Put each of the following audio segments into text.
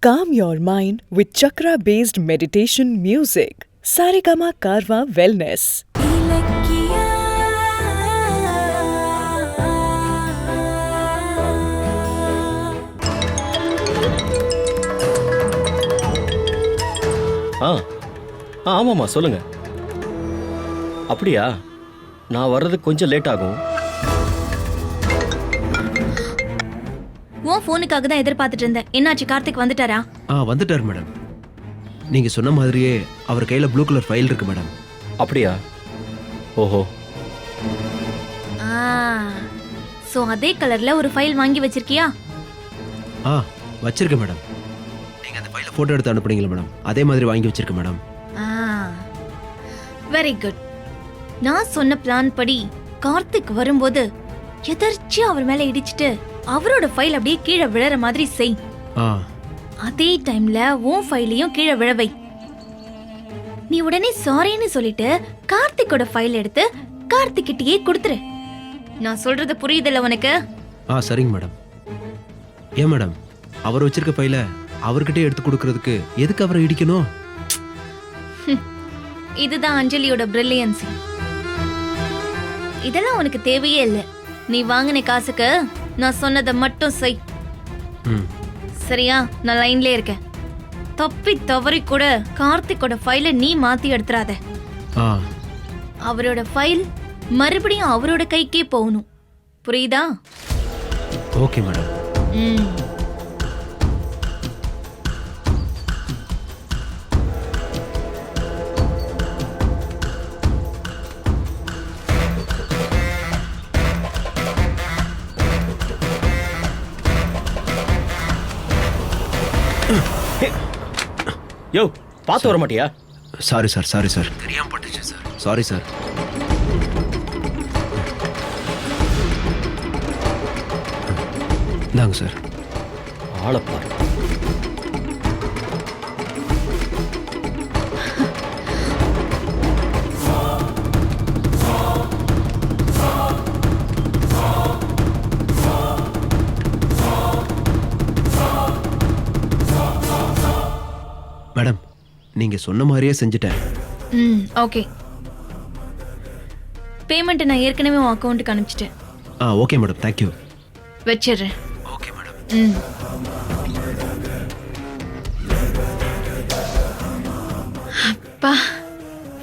Calm your mind with chakra-based meditation music. Saregama Karwa Wellness. ஆமாம்மா சொல்லுங்க. அப்படியா? நான் வர்றது கொஞ்சம் லேட் ஆகும். உன் ஃபோனுக்காக தான் எதிர்பார்த்துட்டு இருந்தேன். என்னாச்சு, கார்த்திக் வந்துட்டாரா? வந்துட்டார் மேடம். நீங்க சொன்ன மாதிரியே அவர் கையில ப்ளூ கலர் ஃபைல் இருக்கு மேடம். அப்படியா? ஓஹோ. சோ அதே கலர்ல ஒரு ஃபைல் வாங்கி வச்சிருக்கியா? வச்சிருக்கேன் மேடம். நீங்க அந்த ஃபைலை போட்டோ எடுத்து அனுப்புனீங்களா மேடம்? அதே மாதிரி வாங்கி வச்சிருக்கேன் மேடம். Very good. நான் சொன்ன பிளான் படி கார்த்திக் வரும்போது எதர்ச்சியா அவர் மேல இடிச்சிட்டு அவரோட ஃபைல் அப்படியே கீழே விழற மாதிரி செய். அதே டைம்ல உன் ஃபைலையும் கீழே விழவை. நீ உடனே சாரின்னு சொல்லிட்டு கார்த்திக்கோட ஃபைல் எடுத்து கார்த்திக் கிட்டயே கொடுத்துரு. நான் சொல்றது புரியுதுல்ல உனக்கு? சரிங்க மேடம். ஏன் மேடம், அவர் வச்சிருக்க ஃபைலை அவர்கிட்ட எடுத்து கொடுக்கறதுக்கு எதுக்கு அவரை இடிக்கணும்? இதுதான் அஞ்சலியோட பிரில்லியன்சி. இதெல்லாம் உனக்கு தேவையே இல்லை. நீ வாங்கின காசுக்கு நான் சொன்னதை மட்டும் செய். சரியா? நான் லைன்ல இருக்கேன். தப்பி தவறி கூட கார்த்திக்கோட ஃபைலை நீ மாத்தி எடுத்துறாத. அவரோட ஃபைல் மறுபடியும் அவரோட கைக்கே போகணும். புரியுதா? Okay madam. யோ, பார்த்து வர மாட்டியா? Sorry sir. தெரியாம பட்டுச்சு சார். Sorry sir. இந்தாங்க சார். ஆளப்பாரு. மேடம், நீங்க சொன்ன மாதிரியே செஞ்சுட்டேன். ஓகே. பேமெண்ட் நான் ஏற்கனவே உன் அக்கவுண்ட்டுக்கு அனுப்பிச்சிட்டேன். Okay madam, thank you. வச்சிடுறேன். Okay madam. அப்பா,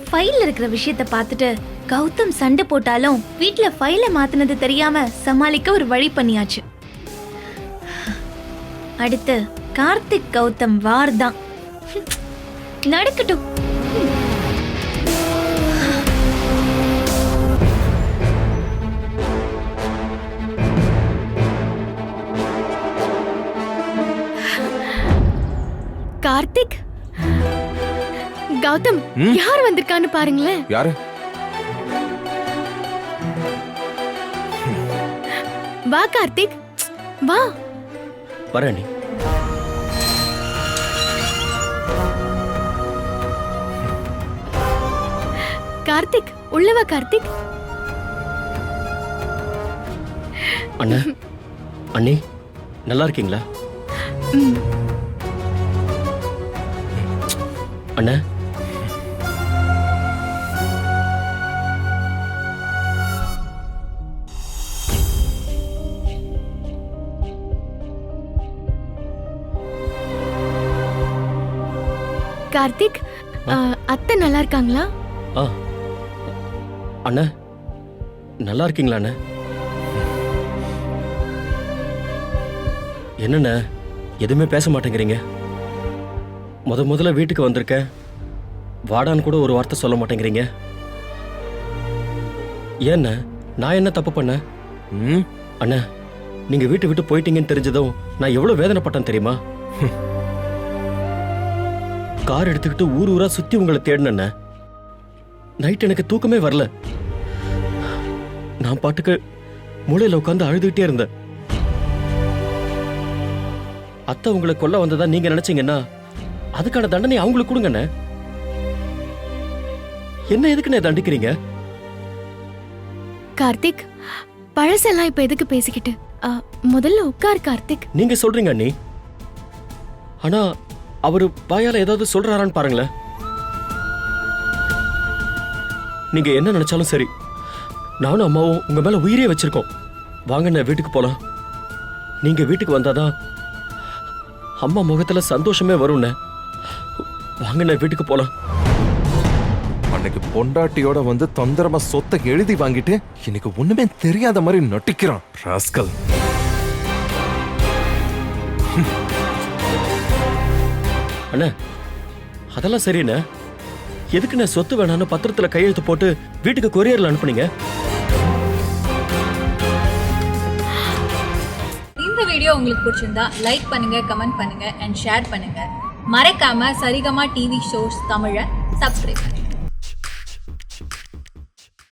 ஃபைல்ல இருக்கிற விஷயத்தை பார்த்துட்டு கௌதம் சண்டை போட்டாலும் வீட்ல ஃபைலை மாத்தினது தெரியாம சமாளிக்க ஒரு வழி பண்ணியாச்சு. அடுத்து கார்த்திக் கௌதம் வார் தான். நடக்கட்டும். கார்த்திக், கௌதம் யார் வந்திருக்கான்னு பாருங்களேன். யாரு? வா கார்த்திக், வா. வரேன் நீ. கார்த்திக், உள்ளவா கார்த்திக். அண்ணா, அண்ணி, நல்லா இருக்கீங்களா? அண்ணா, கார்த்திக், அத்தை நல்லா இருக்காங்களா? அண்ணா, நல்லா இருக்கீங்களா? அண்ணா, என்னண்ணா எதுவுமே பேச மாட்டேங்கிறீங்க? முதல்ல வீட்டுக்கு வந்திருக்கேன், வாடான்னு கூட ஒரு வார்த்தை சொல்ல மாட்டேங்கிறீங்க. ஏண்ணா, நான் என்ன தப்பு பண்ணேன்? அண்ணா, நீங்க வீட்டை விட்டு போயிட்டீங்கன்னு தெரிஞ்சதும் நான் எவ்வளவு வேதனைப்பட்டேன் தெரியுமா? கார் எடுத்துக்கிட்டு ஊர் ஊரா சுத்தி உங்களை தேடின நைட் எனக்கு தூக்கமே வரல. நான் பாட்டுக்கு மூளையில உட்காந்து அழுதுகிட்டே இருந்தேன். அத்தை உங்களை கொல்ல வந்ததா நீங்க நினைச்சீங்கன்னா அதுக்கான தண்டனை அவங்களுக்கு கொடுங்கண்ணே. என்ன எதுக்குன்னு தண்டிக்கிறீங்க? கார்த்திக், பழசெல்லாம் இப்ப எதுக்கு பேசிக்கிட்டு? முதல்ல உட்கார் கார்த்திக். நீங்க சொல்றீங்க அண்ணி, ஆனா அவரு வாயால ஏதாவது சொல்றாரான்னு பாருங்களேன். நீங்க என்ன நினைச்சாலும் சரி, நானும் அம்மாவும் உங்க மேல உயிரே வச்சிருக்கோம். வாங்கண்ணே, வீட்டுக்கு போலாம். நீங்க வீட்டுக்கு வந்தாதான் அம்மா முகத்துல சந்தோஷமே வரும்ண்ணே. வாங்கண்ணே, வீட்டுக்கு போலாம். அன்னைக்கு பொண்டாட்டியோட வந்து தொந்தரமா சொத்தை எழுதி வாங்கிட்டு இன்னைக்கு ஒண்ணுமே தெரியாத மாதிரி நட்டிக்கிறான் ராஸ்கல். அண்ணே, அதெல்லாம் சரிண்ணே. எதுக்குண்ணே சொத்து வேணான்னு பத்திரத்துல கையெழுத்து போட்டு வீட்டுக்கு கொரியர்ல அனுப்புனீங்க? இந்த வீடியோ உங்களுக்கு பிடிச்சிருந்தா லைக் பண்ணுங்க, கமெண்ட் பண்ணுங்க அண்ட் ஷேர் பண்ணுங்க. மறக்காம சரிகமா டிவி ஷோஸ் தமிழை சப்ஸ்கிரைப் பண்ணுங்க.